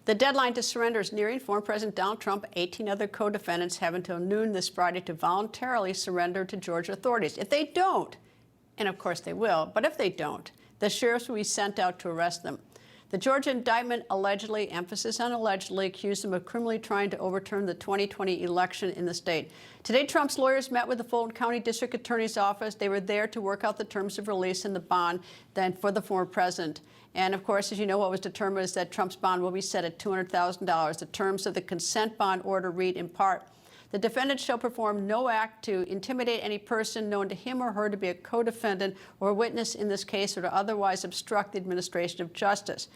The deadline to surrender is nearing. Former President Donald Trump, 18 other co-defendants have until noon this Friday to voluntarily surrender to Georgia authorities. If they don't, and of course they will, but if they don't, the sheriffs will be sent out to arrest them. The Georgia indictment allegedly, emphasis on allegedly, accused them of criminally trying to overturn the 2020 election in the state. Today, Trump's lawyers met with the Fulton County District Attorney's Office. They were there to work out the terms of release and the bond then for the former president. And of course, as you know, what was determined is that Trump's bond will be set at $200,000. The terms of the consent bond order read in part, the defendant shall perform no act to intimidate any person known to him or her to be a co-defendant or witness in this case or to otherwise obstruct the administration of justice.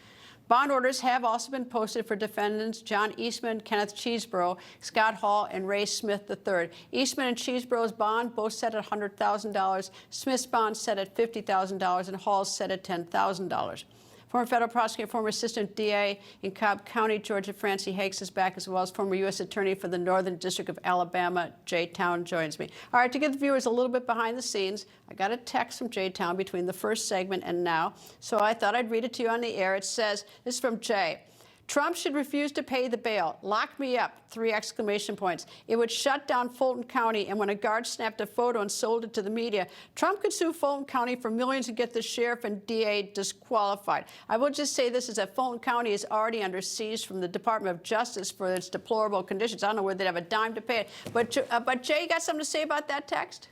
Bond orders have also been posted for defendants John Eastman, Kenneth Cheeseborough, Scott Hall, and Ray Smith III. Eastman and Cheeseborough's bond both set at $100,000, Smith's bond set at $50,000, and Hall's set at $10,000. Former federal prosecutor, former assistant DA in Cobb County, Georgia, Francey Hakes is back, as well as former U.S. Attorney for the Northern District of Alabama, Jay Town, joins me. All right, to give the viewers a little bit behind the scenes, I got a text from Jay Town between the first segment and now, so I thought I'd read it to you on the air. It says, this is from Jay. Trump should refuse to pay the bail. Lock me up, 3 exclamation points. It would shut down Fulton County, and when a guard snapped a photo and sold it to the media, Trump could sue Fulton County for millions and get the sheriff and DA disqualified. I will just say this is that Fulton County is already under siege from the Department of Justice for its deplorable conditions. I don't know whether they'd have a dime to pay it. But Jay, you got something to say about that text?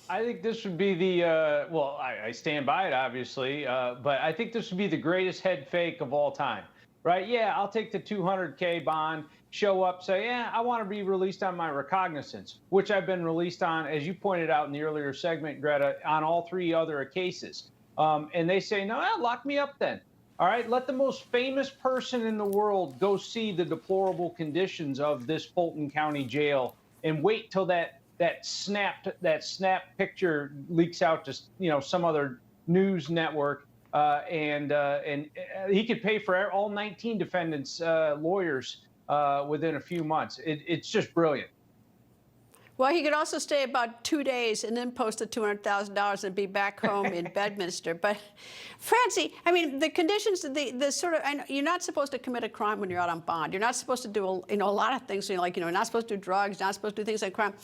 I think this would be the, well, I stand by it, obviously, but I think this would be the greatest head fake of all time. Right? Yeah, I'll take the $200K bond, show up, say, yeah, I want to be released on my recognizance, which I've been released on, as you pointed out in the earlier segment, Greta, on all 3 other cases. And they say, no, lock me up then. All right, let the most famous person in the world go see the deplorable conditions of this Fulton County jail and wait till that snap picture leaks out to some other news network. And he could pay for all 19 defendants' lawyers within a few months. It's just brilliant. Well, he could also stay about 2 days and then post the $200,000 and be back home in Bedminster. But, Francey, I mean, the conditions, the sort of, and you're not supposed to commit a crime when you're out on bond. You're not supposed to do, a lot of things. You're you're not supposed to do drugs, not supposed to do things like crime.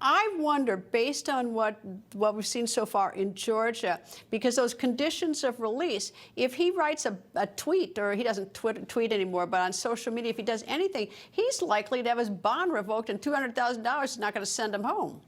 I wonder, based on what we've seen so far in Georgia, because those conditions of release, if he writes a tweet, or he doesn't tweet anymore, but on social media, if he does anything, he's likely to have his bond revoked, and $200,000 is not going to send him home.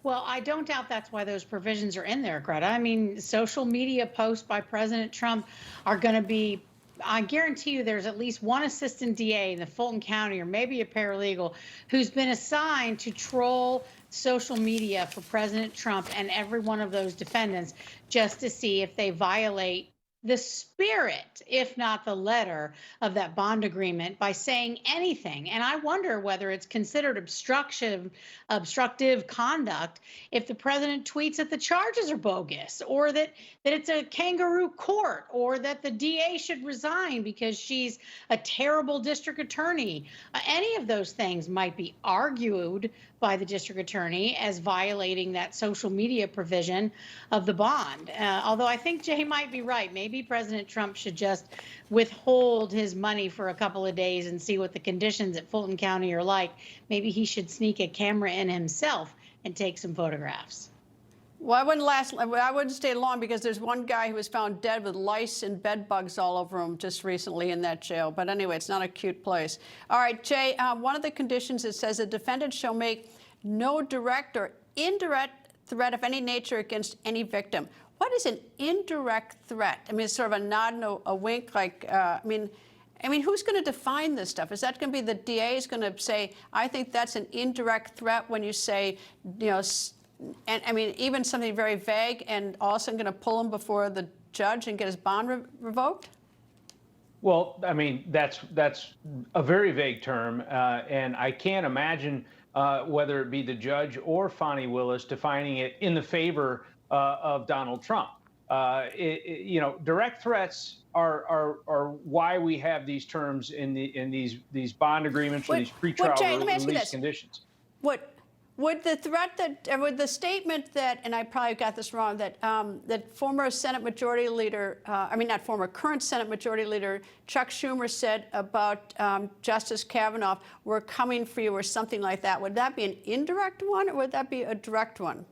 Well, I don't doubt that's why those provisions are in there, Greta. I mean, social media posts by President Trump are going to be, I guarantee you there's at least one assistant DA in the Fulton County, or maybe a paralegal, who's been assigned to troll social media for President Trump and every one of those defendants, just to see if they violate the spirit, if not the letter, of that bond agreement by saying anything. And I wonder whether it's considered obstructive conduct if the president tweets that the charges are bogus, or that it's a kangaroo court, or that the DA should resign because she's a terrible district attorney. Any of those things might be argued by the district attorney as violating that social media provision of the bond. Although I think Jay might be right. Maybe President Trump should just withhold his money for a couple of days and see what the conditions at Fulton County are like. Maybe he should sneak a camera in himself and take some photographs. Well, I wouldn't stay long, because there's one guy who was found dead with lice and bed bugs all over him just recently in that jail. But anyway, it's not a cute place. All right, Jay, one of the conditions, it says a defendant shall make no direct or indirect threat of any nature against any victim. What is an indirect threat? I mean, it's sort of a nod and a wink, like, I mean, who's going to define this stuff? Is that going to be the DA is going to say, I think that's an indirect threat when you say, and I mean, even something very vague, and also going to pull him before the judge and get his bond revoked? Well, I mean, that's a very vague term, and I can't imagine whether it be the judge or Fani Willis defining it in the favor of Donald Trump. Direct threats are why we have these terms in these bond agreements or these pretrial release conditions. Would the threat that, would the statement that, and I probably got this wrong, that that former Senate Majority Leader, I mean not former, current Senate Majority Leader Chuck Schumer said about Justice Kavanaugh, "We're coming for you," or something like that, would that be an indirect one, or would that be a direct one?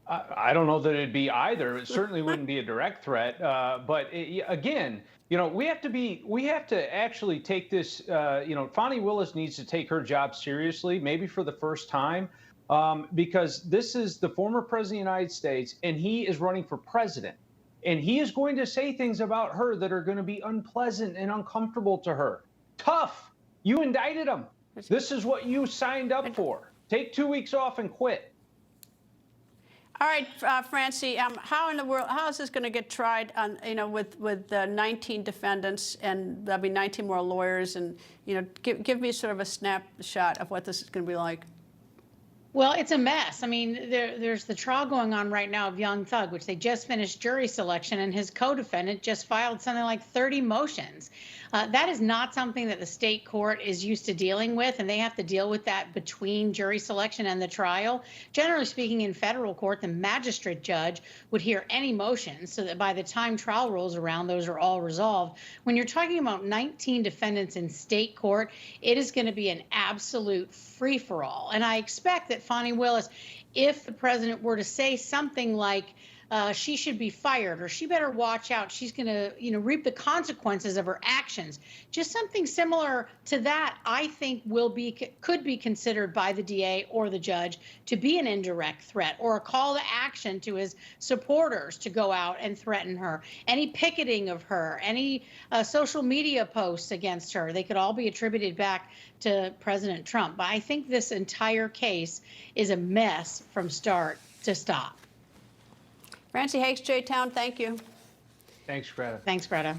I don't know that it'd be either. It certainly wouldn't be a direct threat. But again, we have to actually take this. Fani Willis needs to take her job seriously, maybe for the first time, because this is the former president of the United States, and he is running for president, and he is going to say things about her that are going to be unpleasant and uncomfortable to her. Tough. You indicted him. This is what you signed up for. Take 2 weeks off and quit. All right, Francey, how in the world, how is this going to get tried on, with 19 defendants, and there'll be 19 more lawyers, and, give me sort of a snapshot of what this is going to be like. Well, it's a mess. I mean, there's the trial going on right now of Young Thug, which they just finished jury selection, and his co-defendant just filed something like 30 motions. That is not something that the state court is used to dealing with, and they have to deal with that between jury selection and the trial. Generally speaking, in federal court, the magistrate judge would hear any motions so that by the time trial rolls around, those are all resolved. When you're talking about 19 defendants in state court, it is going to be an absolute free-for-all. And I expect that Fani Willis, if the president were to say something like, she should be fired, or she better watch out, she's going to, reap the consequences of her actions. Just something similar to that, I think, could be considered by the DA or the judge to be an indirect threat, or a call to action to his supporters to go out and threaten her. Any picketing of her, any social media posts against her, they could all be attributed back to President Trump. But I think this entire case is a mess from start to stop. Francey, Hakes, J-Town, thank you. Thanks, Greta. Thanks, Greta.